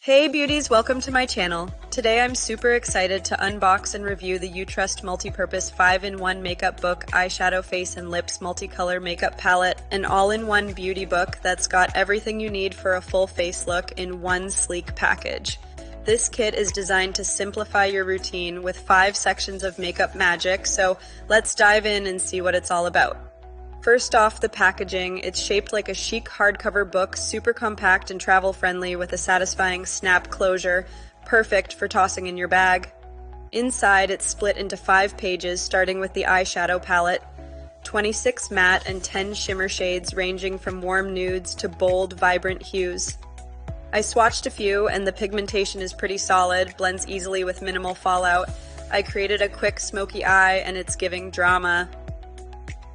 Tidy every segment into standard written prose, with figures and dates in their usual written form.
Hey beauties, welcome to my channel. Today I'm super excited to unbox and review the UTRUST Multipurpose 5-in-1 Makeup Book Eyeshadow Face and Lips Multicolor Makeup Palette, an all-in-one beauty book that's got everything you need for a full face look in one sleek package. This kit is designed to simplify your routine with 5 sections of makeup magic, so let's dive in and see what it's all about. First off, the packaging. It's shaped like a chic hardcover book, super compact and travel-friendly with a satisfying snap closure, perfect for tossing in your bag. Inside, it's split into 5 pages, starting with the eyeshadow palette, 26 matte and 10 shimmer shades ranging from warm nudes to bold, vibrant hues. I swatched a few, and the pigmentation is pretty solid, blends easily with minimal fallout. I created a quick smoky eye, and it's giving drama.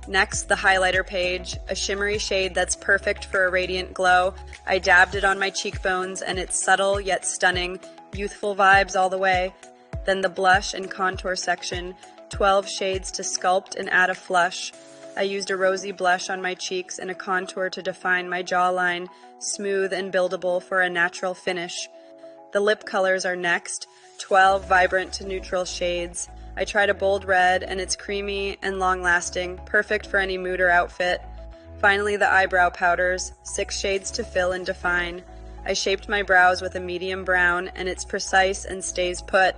Next, the highlighter page, a shimmery shade that's perfect for a radiant glow. I dabbed it on my cheekbones and it's subtle yet stunning, youthful vibes all the way. Then the blush and contour section, 12 shades to sculpt and add a flush. I used a rosy blush on my cheeks and a contour to define my jawline, smooth and buildable for a natural finish. The lip colors are next, 12 vibrant to neutral shades. I tried a bold red, and it's creamy and long-lasting, perfect for any mood or outfit. Finally, the eyebrow powders, 6 shades to fill and define. I shaped my brows with a medium brown, and it's precise and stays put.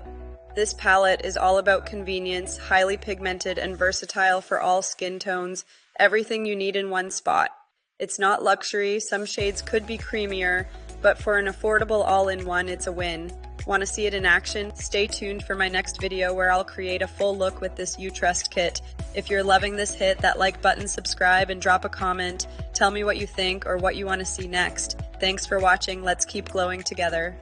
This palette is all about convenience, highly pigmented and versatile for all skin tones, everything you need in one spot. It's not luxury, some shades could be creamier, but for an affordable all-in-one, it's a win. Want to see it in action? Stay tuned for my next video where I'll create a full look with this UTRUST kit. If you're loving this, hit that like button, subscribe, and drop a comment. Tell me what you think or what you want to see next. Thanks for watching. Let's keep glowing together.